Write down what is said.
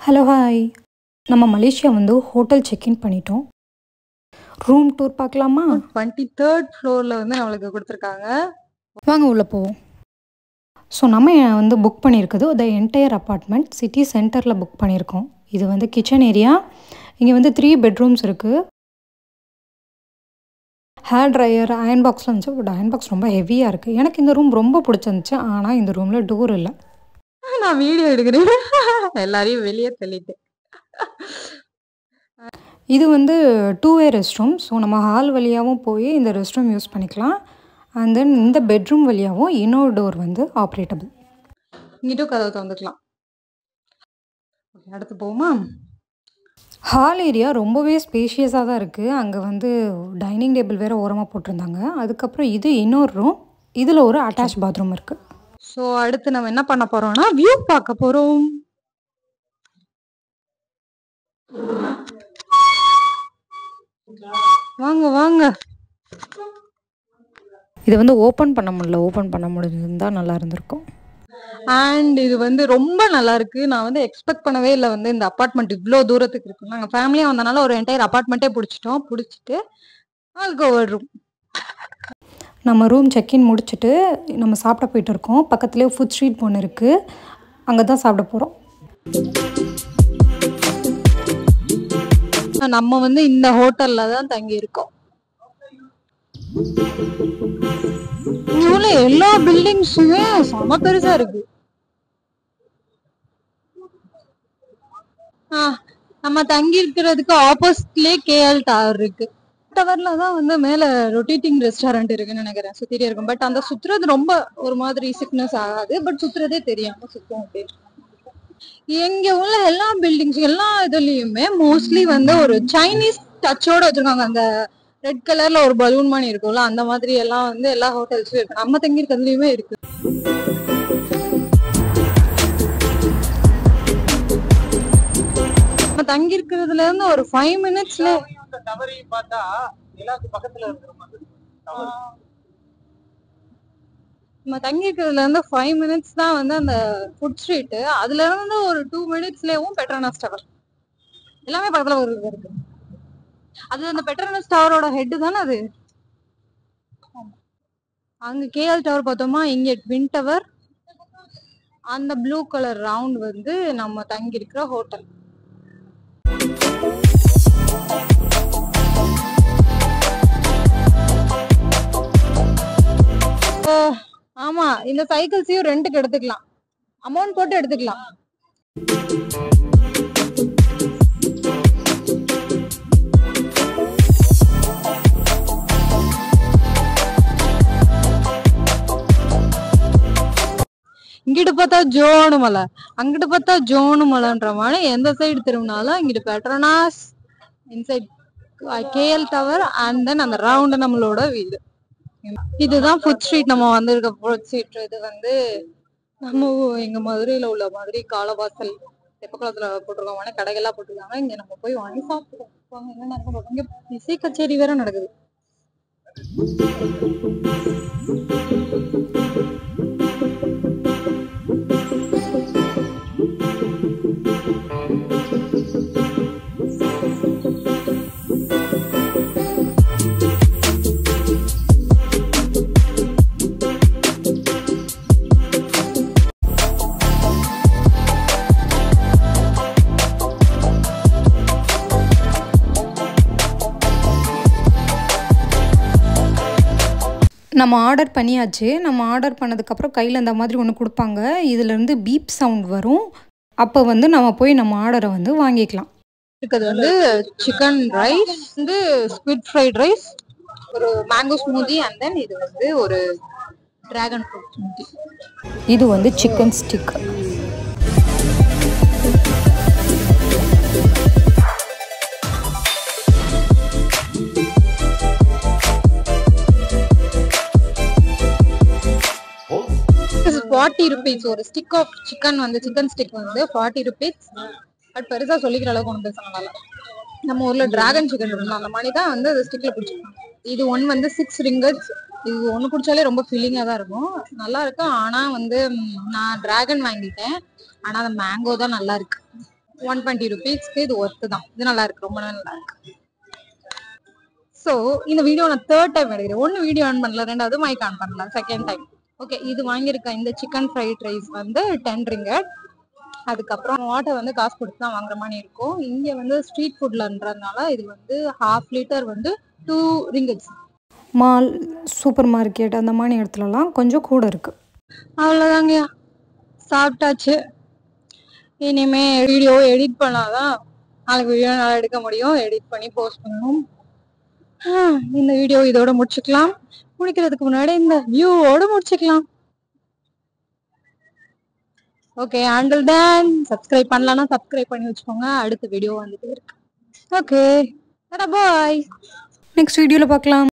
Hello hi. நம்ம Malaysia வந்து hotel check in பண்ணிட்டோம். ரூம் டூர் பார்க்கலாமா? 23rd ஃப்ளோர்ல வந்து நம்மளுக்கு கொடுத்துருக்காங்க. வாங்க உள்ளே போவோம். ஸோ நம்ம வந்து புக் பண்ணியிருக்குது த என்டையர் அப்பார்ட்மெண்ட் சிட்டி சென்டரில் புக் பண்ணியிருக்கோம். இது வந்து கிச்சன் ஏரியா. இங்கே வந்து 3 பெட்ரூம்ஸ் இருக்குது. ஹேர் ட்ரையர், அயன் பாக்ஸ்லாம் இருந்துச்சு. பட் அயன் பாக்ஸ் ரொம்ப ஹெவியாக இருக்குது. எனக்கு இந்த ரூம் ரொம்ப பிடிச்சிருந்துச்சு. ஆனால் இந்த ரூமில் டோர் இல்லை. நான் வீடியோ எடுக்கிறேன். எல்லாரையும் வெளியே தள்ளிட்டு. இது வந்து 2-வே ரெஸ்ட் ரூம். ஸோ நம்ம ஹால் வழியாகவும் போய் இந்த ரெஸ்ட் ரூம் யூஸ் பண்ணிக்கலாம். அண்ட் தென் இந்த பெட்ரூம் வழியாகவும் இன்னொரு டோர் வந்து ஆப்ரேட்டபிள். இங்கிட்டும் கதவை திறந்துக்கலாம். அடுத்து போமா? ஹால் ஏரியா ரொம்பவே ஸ்பேஷியஸாக தான் இருக்குது. அங்கே வந்து டைனிங் டேபிள் வேறு ஓரமாக போட்டிருந்தாங்க. அதுக்கப்புறம் இது இன்னொரு ரூம். இதில் ஒரு அட்டாச் பாத்ரூம் இருக்குது. ஸோ அடுத்து நம்ம என்ன பண்ண போறோம்னா வியூ பார்க்க போறோம். வாங்க வாங்க. இது வந்து ஓப்பன் பண்ண முடியல. ஓப்பன் பண்ண முடிஞ்சிருந்தால் நல்லா இருந்திருக்கும். அண்ட் இது வந்து ரொம்ப நல்லா இருக்கு. நான் வந்து எக்ஸ்பெக்ட் பண்ணவே இல்லை வந்து இந்த அப்பார்ட்மெண்ட் இவ்வளோ தூரத்துக்கு இருக்கு. நாங்கள் ஃபேமிலியாக வந்தனால ஒரு என்டையர் அப்பார்ட்மெண்ட்டே பிடிச்சிட்டு அதுக்கு ஒரு ரூம். நம்ம ரூம் செக்இன் முடிச்சுட்டு நம்ம சாப்பிட போயிட்டு இருக்கோம். பக்கத்துலேயே ஃபுட் ஸ்ட்ரீட் ஒன்று இருக்குது. அங்கே தான் சாப்பிட போகிறோம். நம்ம வந்து இந்த ஹோட்டல்ல தான் தங்கி இருக்கோம். இவ்வளோ எல்லா பில்டிங்ஸுமே செம பெருசா இருக்கு. நம்ம தங்கி இருக்கிறதுக்கு ஆப்போசிட்லயே கேஎல் டவர் இருக்கு. டவர்ல தான் வந்து மேல ரொட்டேட்டிங் ரெஸ்டாரண்ட் இருக்குன்னு நினைக்கிறேன். சுத்திட்டே இருக்கும். பட் அந்த சுத்துறது ரொம்ப ஒரு மாதிரி சிக்னஸ் ஆகாது. பட் சுத்துறதே தெரியாம சுத்தும் அப்படின்னு. எங்க உள்ள எல்லா பில்டிங்ஸ் எல்லா இதுலயுமே மோஸ்ட்லி வந்து ஒரு சைனீஸ் டச்சோட வச்சிருக்காங்க. அந்த ரெட் கலர்ல ஒரு பலூன் மாதிரி இருக்கும்ல, அந்த மாதிரி எல்லாம் வந்து எல்லா ஹோட்டல்ஸ்லயும் இருக்கு. நம்ம தங்கி இருக்கிறதுலயுமே இருக்கு. நம்ம தங்கி இருக்கிறதுல இருந்து ஒரு 5 மினிட்ஸ்ல நம்ம தங்கி இருக்கிறதுல இருந்து 5 மினிட்ஸ் தான் வந்து அந்த ஃபுட் ஸ்ட்ரீட். அதுல இருந்து ஒரு 2 மினிட்ஸ்லயும் பெட்ரோனஸ் டவர் எல்லாமே பக்கத்துல ஒரு இருக்கு. அது அந்த பெட்ரோனஸ் டவரோட ஹெட் தானே அது. அங்க கேஎல் டவர் பார்த்தோமா, இங்க ட்வின் டவர். அந்த ப்ளூ கலர் ரவுண்ட் வந்து நம்ம தங்கி இருக்கிற ஹோட்டல். ஆமா, இந்த சைக்கிள்ஸையும் ரெண்டுக்கு எடுத்துக்கலாம். அமௌண்ட் போட்டு எடுத்துக்கலாம். இங்கிட்டு பார்த்தா ஜோனு மலை, அங்கிட்டு பார்த்தா ஜோனு மலைன்ற மாதிரி எந்த சைடு திரும்பினாலும் இங்கிட்டு Petronas, inside KL tower, and then அந்த ரவுண்ட் நம்மளோட வீடு. இதுதான் ஃபுட் ஸ்ட்ரீட். நம்ம வந்திருக்க ஃபுட் ஸ்ட்ரீட். இது வந்து நம்ம எங்க மதுரையில உள்ள மாதிரி காலவாசல் தெப்பக்குளத்துல போட்டிருக்கோம். கடைகள்லாம் போட்டிருக்காங்க. இங்க நம்ம போய் வாங்கி சாப்பிடுவோம். என்ன நடக்கும்? இங்க இசை கச்சேரி வேற நடக்குது. நம்ம ஆர்டர் பண்ணியாச்சு. நம்ம ஆர்டர் பண்ணதுக்கப்புறம் கையில் இந்த மாதிரி ஒன்று கொடுப்பாங்க. இதிலேருந்து பீப் சவுண்ட் வரும். அப்போ வந்து நம்ம போய் நம்ம ஆர்டரை வந்து வாங்கிக்கலாம். இருக்கிறது வந்து சிக்கன் ரைஸ், வந்து ஸ்குவிட் ஃப்ரைட் ரைஸ், ஒரு மேங்கோ ஸ்மூதி, அண்ட் தென் இது வந்து ஒரு டிராகன் ஃப்ரூட் ஸ்மூதி. இது வந்து சிக்கன் ஸ்டிக். ₹40. ஒரு ஸ்டிக் ஆஃப் சிக்கன் வந்து சிக்கன் ஸ்டிக் வந்து ₹40. பட் பெருசா சொல்லிக்கிற அளவுக்கு ஒன்றும் பேசணும்னால நம்ம ஊர்ல டிராகன் சிக்கன் இருக்கணும், அந்த மாதிரி தான் வந்து அது ஸ்டிக்ல பிடிச்சிருக்கோம். இது ஒன் வந்து 6 ringgit. இது ஒன்று குடிச்சாலே ரொம்ப ஃபீலிங்கா தான் இருக்கும், நல்லா இருக்கும். ஆனா வந்து நான் டிராகன் வாங்கிட்டேன். ஆனா அந்த மேங்கோ தான் நல்லா இருக்கு. 120 rupeesக்கு இது ஒர்த்து தான். இது நல்லா இருக்கு, ரொம்ப நல்லா இருக்கு. ஸோ இந்த வீடியோ நான் 3rd டைம் எடுக்கிறேன். 1 வீடியோ ஆன் பண்ணல, 2வது மைக் ஆன் பண்ணல, 2nd டைம். ஓகே, இது வாங்கியிருக்க இந்த சிக்கன் ஃப்ரைட் ரைஸ் வந்து 10 ringgit. அதுக்கப்புறம் வாட்டர் வந்து காசு கொடுத்து தான் வாங்குற மாதிரி இருக்கும். இங்கே வந்து ஸ்ட்ரீட் ஃபுட்லன்றதுனால இது வந்து 1/2 liter வந்து 2 ringgit. மால், சூப்பர் மார்க்கெட் அந்த மாதிரி இடத்துலலாம் கொஞ்சம் கூட இருக்குது. அவ்வளோதாங்கய்யா, சாப்பிட்டாச்சு. இனிமே வீடியோ எடிட் பண்ணாதான் நாளைக்கு வீடியோ நல்லா எடுக்க முடியும். எடிட் பண்ணி போஸ்ட் பண்ணணும். இந்த வீடியோ இதோட முடிச்சுக்கலாம். முடிக்கிறதுக்கு முன்னாடி இந்த வியூவோட முடிச்சுக்கலாம். ஓகே, until then சப்ஸ்கிரைப் பண்ணலன்னா சப்ஸ்கிரைப் பண்ணி வச்சுக்கோங்க. அடுத்த வீடியோ வந்துட்டே இருக்கு. ஓகே, பாய். நெக்ஸ்ட் வீடியோவில் பார்க்கலாம்.